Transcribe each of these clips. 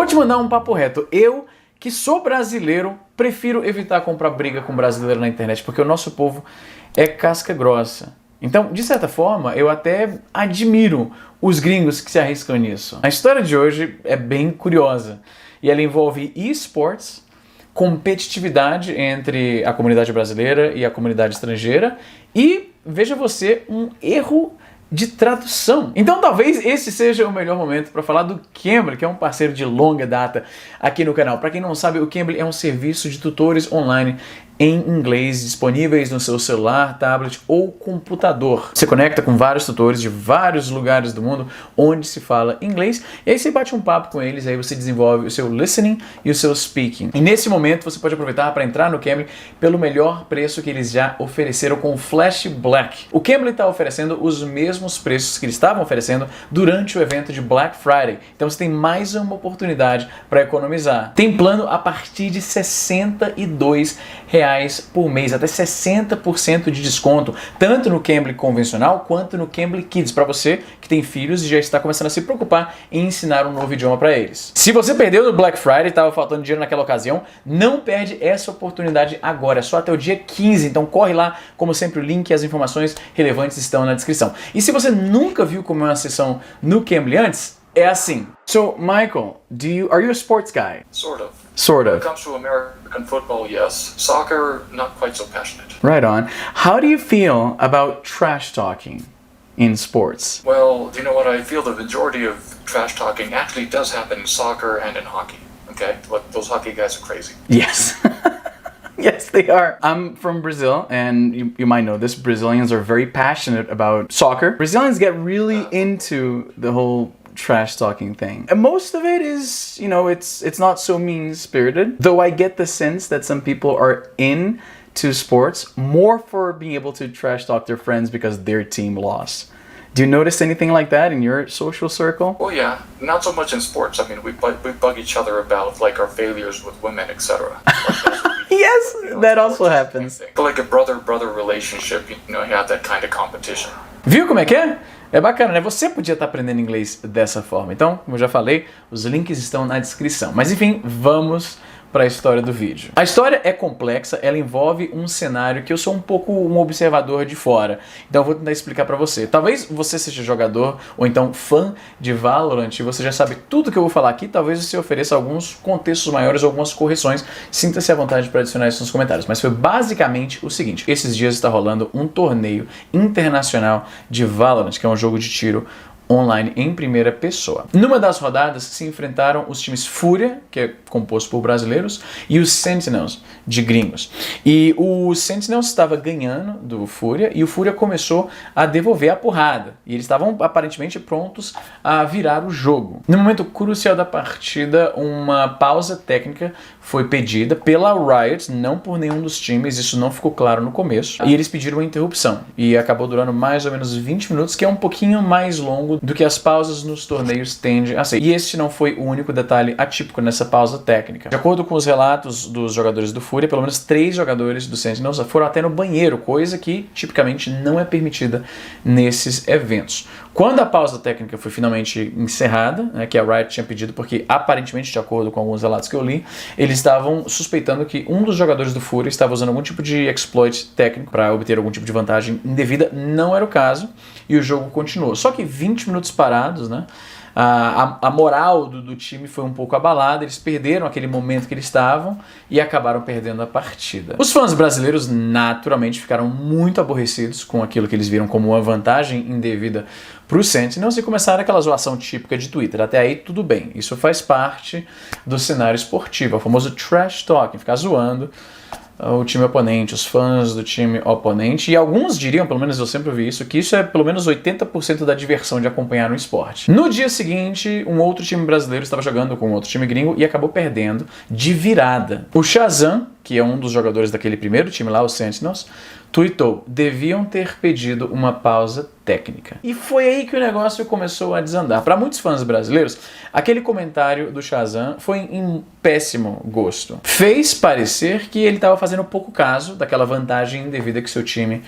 Vou te mandar um papo reto. Eu, que sou brasileiro, prefiro evitar comprar briga com brasileiro na internet, porque o nosso povo é casca grossa. Então, de certa forma, eu até admiro os gringos que se arriscam nisso. A história de hoje é bem curiosa e ela envolve esports, competitividade entre a comunidade brasileira e a comunidade estrangeira e, veja você, um erro de tradução. Então talvez esse seja o melhor momento para falar do Cambly, que é um parceiro de longa data aqui no canal. Para quem não sabe, o Cambly é um serviço de tutores online em inglês disponíveis no seu celular, tablet ou computador. Você conecta com vários tutores de vários lugares do mundo onde se fala inglês e aí você bate um papo com eles, aí você desenvolve o seu listening e o seu speaking. E nesse momento você pode aproveitar para entrar no Cambly pelo melhor preço que eles já ofereceram com o Flash Black. O Cambly está oferecendo os mesmos preços que eles estavam oferecendo durante o evento de Black Friday. Então você tem mais uma oportunidade para economizar. Tem plano a partir de R$62 por mês, até 60% de desconto, tanto no Cambly convencional quanto no Cambly Kids, para você que tem filhos e já está começando a se preocupar em ensinar um novo idioma para eles. Se você perdeu no Black Friday, estava faltando dinheiro naquela ocasião, não perde essa oportunidade agora, é só até o dia 15, então corre lá, como sempre o link e as informações relevantes estão na descrição. E se você nunca viu como é uma sessão no Cambly antes, é assim. So, Michael, are you a sports guy? Sort of. Sort of. When it comes to American football, yes. Soccer, not quite so passionate. Right on. How do you feel about trash talking in sports? Well, you know what? I feel the majority of trash talking actually does happen in soccer and in hockey. Okay? But those hockey guys are crazy. Yes. Yes, they are. I'm from Brazil, and you might know this. Brazilians are very passionate about soccer. Brazilians get really into the whole trash talking thing. And most of it is, you know, it's not so mean-spirited, though I get the sense that some people are into sports more for being able to trash talk their friends because their team lost. Do you notice anything like that in your social circle? Well, yeah. Not so much in sports. I mean, we bug each other about, like, our failures with women, etc. Yes, that also happens. But like a brother-brother relationship, you know, you have that kind of competition. Viu como é que é? É bacana, né? Você podia estar aprendendo inglês dessa forma. Então, como eu já falei, os links estão na descrição. Mas enfim, vamos para a história do vídeo. A história é complexa, ela envolve um cenário que eu sou um pouco um observador de fora. Então eu vou tentar explicar para você. Talvez você seja jogador ou então fã de Valorant e você já sabe tudo que eu vou falar aqui. Talvez você ofereça alguns contextos maiores, algumas correções. Sinta-se à vontade para adicionar isso nos comentários. Mas foi basicamente o seguinte. Esses dias está rolando um torneio internacional de Valorant, que é um jogo de tiro online em primeira pessoa. Numa das rodadas se enfrentaram os times Fúria, que é composto por brasileiros, e os Sentinels, de gringos. E o Sentinels estava ganhando do Fúria e o Fúria começou a devolver a porrada. E eles estavam aparentemente prontos a virar o jogo. No momento crucial da partida, uma pausa técnica foi pedida pela Riot, não por nenhum dos times, isso não ficou claro no começo. E eles pediram uma interrupção. E acabou durando mais ou menos 20 minutos, que é um pouquinho mais longo do que as pausas nos torneios tendem a ser. E este não foi o único detalhe atípico nessa pausa técnica. De acordo com os relatos dos jogadores do Fúria, pelo menos 3 jogadores do Sentinels foram até no banheiro, coisa que tipicamente não é permitida nesses eventos. Quando a pausa técnica foi finalmente encerrada, né, que a Riot tinha pedido, porque aparentemente, de acordo com alguns relatos que eu li, eles estavam suspeitando que um dos jogadores do Fúria estava usando algum tipo de exploit técnico para obter algum tipo de vantagem indevida. Não era o caso e o jogo continuou. Só que 20 minutos parados, né? A moral do time foi um pouco abalada, eles perderam aquele momento que eles estavam e acabaram perdendo a partida. Os fãs brasileiros naturalmente ficaram muito aborrecidos com aquilo que eles viram como uma vantagem indevida para o Sentinels e começaram aquela zoação típica de Twitter. Até aí tudo bem, isso faz parte do cenário esportivo, é o famoso trash talking, ficar zoando o time oponente, os fãs do time oponente, e alguns diriam, pelo menos eu sempre ouvi isso, que isso é pelo menos 80% da diversão de acompanhar um esporte. No dia seguinte, um outro time brasileiro estava jogando com outro time gringo e acabou perdendo de virada. O Shazam, que é um dos jogadores daquele primeiro time lá, o Sentinels, tweetou: deviam ter pedido uma pausa técnica. E foi aí que o negócio começou a desandar. Para muitos fãs brasileiros, aquele comentário do Shazam foi em péssimo gosto. Fez parecer que ele estava fazendo pouco caso daquela vantagem indevida que seu time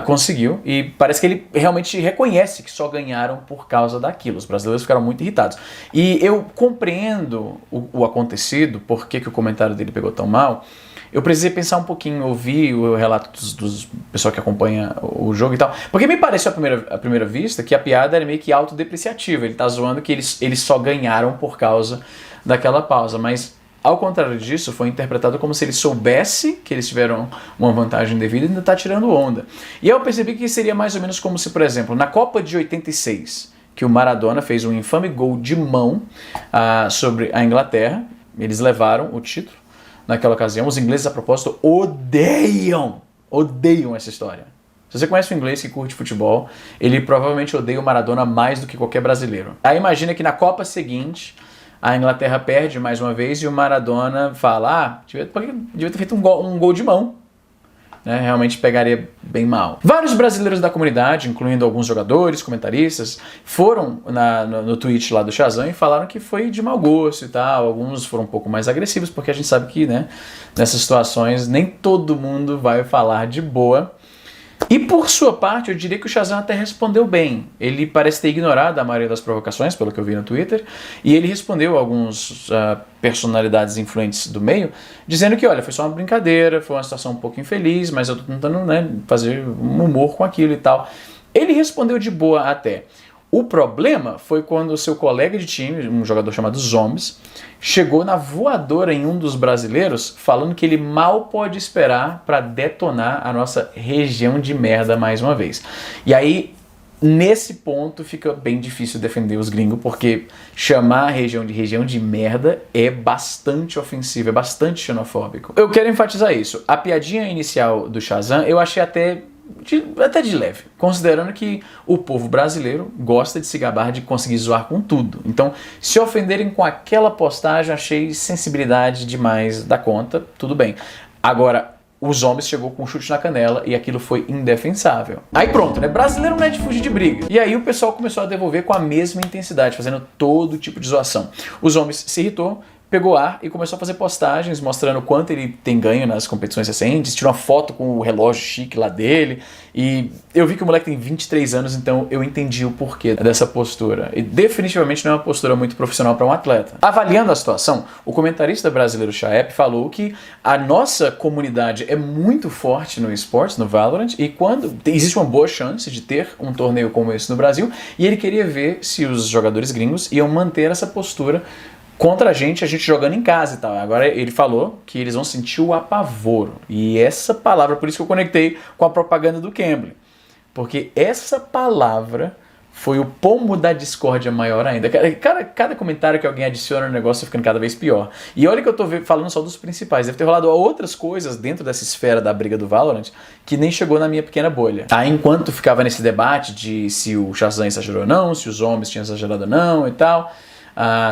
conseguiu, e parece que ele realmente reconhece que só ganharam por causa daquilo. Os brasileiros ficaram muito irritados. E eu compreendo o acontecido, por que o comentário dele pegou tão mal. Eu precisei pensar um pouquinho, ouvir o relato dos pessoal que acompanha o jogo e tal, porque me pareceu à primeira vista que a piada era meio que autodepreciativa. Ele tá zoando que eles só ganharam por causa daquela pausa, mas ao contrário disso, foi interpretado como se ele soubesse que eles tiveram uma vantagem devida e ainda tá tirando onda. E aí eu percebi que seria mais ou menos como se, por exemplo, na Copa de 86, que o Maradona fez um infame gol de mão sobre a Inglaterra, eles levaram o título. Naquela ocasião, os ingleses, a propósito, odeiam essa história. Se você conhece um inglês que curte futebol, ele provavelmente odeia o Maradona mais do que qualquer brasileiro. Aí imagina que na Copa seguinte, a Inglaterra perde mais uma vez e o Maradona fala, devia ter feito um gol de mão. Realmente pegaria bem mal. Vários brasileiros da comunidade, incluindo alguns jogadores, comentaristas, foram no tweet lá do Shazam e falaram que foi de mau gosto e tal. Alguns foram um pouco mais agressivos, porque a gente sabe que, nessas situações nem todo mundo vai falar de boa. E por sua parte, eu diria que o Shazam até respondeu bem. Ele parece ter ignorado a maioria das provocações, pelo que eu vi no Twitter, e ele respondeu a alguns personalidades influentes do meio, dizendo que, olha, foi só uma brincadeira, foi uma situação um pouco infeliz, mas eu tô tentando fazer um humor com aquilo e tal. Ele respondeu de boa até. O problema foi quando o seu colega de time, um jogador chamado Zombies, chegou na voadora em um dos brasileiros, falando que ele mal pode esperar para detonar a nossa região de merda mais uma vez. E aí, nesse ponto, fica bem difícil defender os gringos, porque chamar a região de merda é bastante ofensivo, é bastante xenofóbico. Eu quero enfatizar isso. A piadinha inicial do Shazam, eu achei até de leve, considerando que o povo brasileiro gosta de se gabar de conseguir zoar com tudo. Então, se ofenderem com aquela postagem, achei sensibilidade demais da conta, tudo bem. Agora, os homens chegou com um chute na canela e aquilo foi indefensável. Aí pronto, brasileiro não é de fugir de briga. E aí o pessoal começou a devolver com a mesma intensidade, fazendo todo tipo de zoação. Os homens se irritou, pegou ar e começou a fazer postagens mostrando quanto ele tem ganho nas competições recentes, tirou uma foto com o relógio chique lá dele, e eu vi que o moleque tem 23 anos, então eu entendi o porquê dessa postura. E definitivamente não é uma postura muito profissional para um atleta. Avaliando a situação, o comentarista brasileiro Chaep falou que a nossa comunidade é muito forte no esportes, no Valorant, e quando existe uma boa chance de ter um torneio como esse no Brasil, e ele queria ver se os jogadores gringos iam manter essa postura contra a gente jogando em casa e tal. Agora ele falou que eles vão sentir o apavoro. E essa palavra, por isso que eu conectei com a propaganda do Cambly. Porque essa palavra foi o pomo da discórdia maior ainda. Cada comentário que alguém adiciona no negócio ficando cada vez pior. E olha que eu tô falando só dos principais. Deve ter rolado outras coisas dentro dessa esfera da briga do Valorant que nem chegou na minha pequena bolha. Aí enquanto ficava nesse debate de se o Shazam exagerou ou não, se os homens tinham exagerado ou não e tal,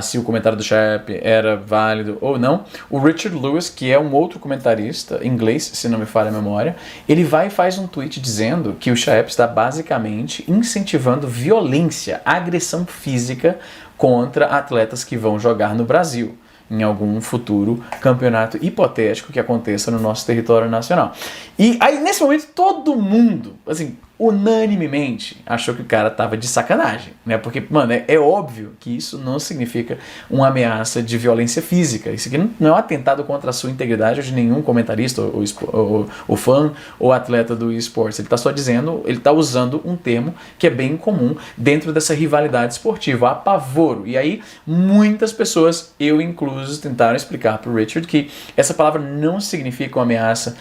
se o comentário do Chaep era válido ou não, o Richard Lewis, que é um outro comentarista inglês, se não me falha a memória, ele vai e faz um tweet dizendo que o Chaep está basicamente incentivando violência, agressão física contra atletas que vão jogar no Brasil em algum futuro campeonato hipotético que aconteça no nosso território nacional. E aí, nesse momento, todo mundo, assim, unanimemente, achou que o cara tava de sacanagem, né? Porque, mano, é óbvio que isso não significa uma ameaça de violência física. Isso aqui não é um atentado contra a sua integridade ou de nenhum comentarista, ou fã, ou atleta do esportes. Ele tá só dizendo, ele tá usando um termo que é bem comum dentro dessa rivalidade esportiva, apavoro. E aí, muitas pessoas, eu incluso, tentaram explicar pro Richard que essa palavra não significa uma ameaça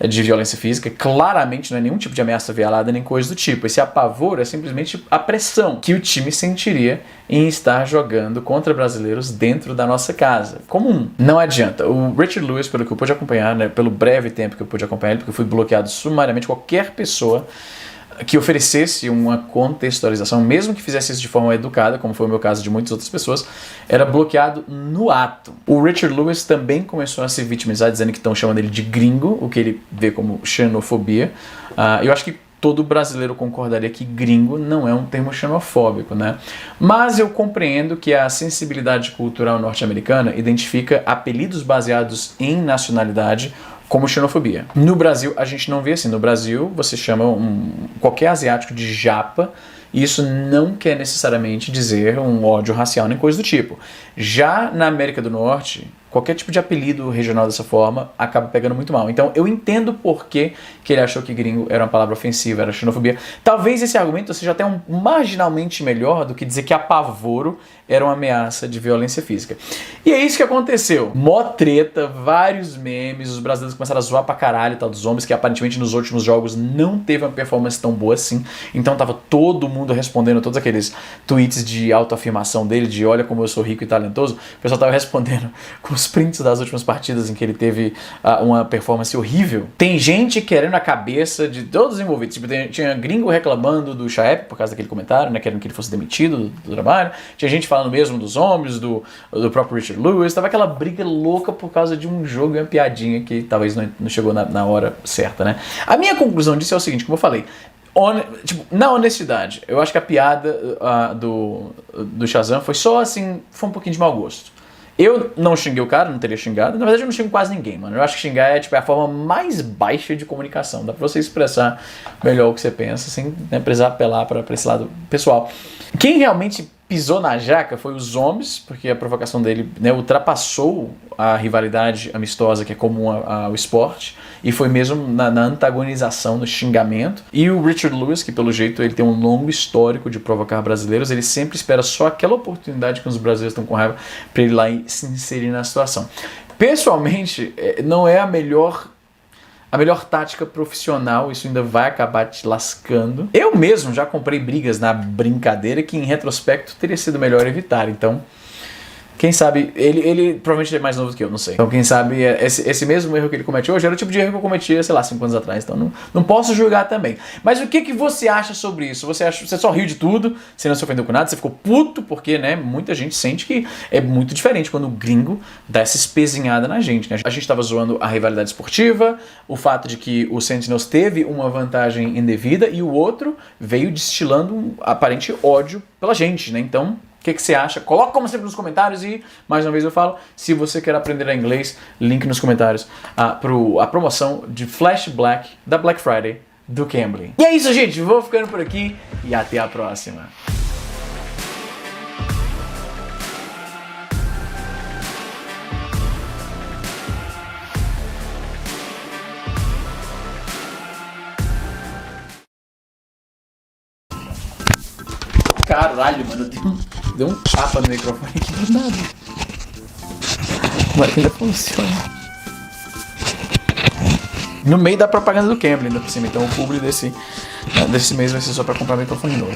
de violência física, claramente não é nenhum tipo de ameaça velada, nem coisa do tipo. Esse apavoro é simplesmente a pressão que o time sentiria em estar jogando contra brasileiros dentro da nossa casa. Comum. Não adianta. O Richard Lewis, pelo que eu pude acompanhar, né, pelo breve tempo que eu pude acompanhar ele, porque eu fui bloqueado sumariamente, qualquer pessoa que oferecesse uma contextualização, mesmo que fizesse isso de forma educada, como foi o meu caso de muitas outras pessoas, era bloqueado no ato. O Richard Lewis também começou a se vitimizar, dizendo que estão chamando ele de gringo, o que ele vê como xenofobia. Eu acho que todo brasileiro concordaria que gringo não é um termo xenofóbico, né? Mas eu compreendo que a sensibilidade cultural norte-americana identifica apelidos baseados em nacionalidade como xenofobia. No Brasil, a gente não vê assim. No Brasil, você chama qualquer asiático de japa, e isso não quer necessariamente dizer um ódio racial nem coisa do tipo. Já na América do Norte, qualquer tipo de apelido regional dessa forma acaba pegando muito mal. Então eu entendo por que ele achou que gringo era uma palavra ofensiva, era xenofobia. Talvez esse argumento seja até marginalmente melhor do que dizer que apavoro era uma ameaça de violência física. E é isso que aconteceu. Mó treta, vários memes, os brasileiros começaram a zoar pra caralho tal dos zombies, que aparentemente nos últimos jogos não teve uma performance tão boa assim. Então tava todo mundo respondendo todos aqueles tweets de autoafirmação dele, de olha como eu sou rico e talentoso. O pessoal tava respondendo com os prints das últimas partidas em que ele teve uma performance horrível. Tem gente querendo a cabeça de todos os envolvidos. Tipo, tinha gringo reclamando do Chaep por causa daquele comentário, né, querendo que ele fosse demitido do trabalho. Tinha gente falando mesmo dos homens, do próprio Richard Lewis. Tava aquela briga louca por causa de um jogo e uma piadinha que talvez não chegou na hora certa, né? A minha conclusão disso é o seguinte, como eu falei, na honestidade, eu acho que a piada do Shazam foi só assim, foi um pouquinho de mau gosto. Eu não xinguei o cara, não teria xingado. Na verdade, eu não xingo quase ninguém, mano. Eu acho que xingar é a forma mais baixa de comunicação. Dá pra você expressar melhor o que você pensa, sem precisar apelar pra esse lado pessoal. Quem realmente pisou na jaca foi os zombies, porque a provocação dele, né, ultrapassou a rivalidade amistosa que é comum ao esporte, e foi mesmo na antagonização, no xingamento. E o Richard Lewis, que pelo jeito ele tem um longo histórico de provocar brasileiros, ele sempre espera só aquela oportunidade que os brasileiros estão com raiva para ele ir lá e se inserir na situação. Pessoalmente, não é a melhor tática profissional, isso ainda vai acabar te lascando. Eu mesmo já comprei brigas na brincadeira que em retrospecto teria sido melhor evitar, então quem sabe, ele provavelmente é mais novo do que eu, não sei. Então quem sabe esse mesmo erro que ele cometeu hoje era o tipo de erro que eu cometia, sei lá, 5 anos atrás, então não posso julgar também. Mas o que você acha sobre isso? Você só riu de tudo, você não se ofendeu com nada, você ficou puto, porque, né, muita gente sente que é muito diferente quando o gringo dá essa espezinhada na gente, né? A gente tava zoando a rivalidade esportiva, o fato de que o Sentinels teve uma vantagem indevida e o outro veio destilando um aparente ódio pela gente, né? Então, o que você acha? Coloca como sempre nos comentários e, mais uma vez eu falo, se você quer aprender inglês, link nos comentários a promoção de Flash Black da Black Friday do Cambly. E é isso, gente. Vou ficando por aqui e até a próxima. Caralho, mano, deu um tapa no microfone aqui do nada. Mas ainda funciona. No meio da propaganda do Cambly, ainda por cima. Então o publi desse mês vai ser só pra comprar microfone novo.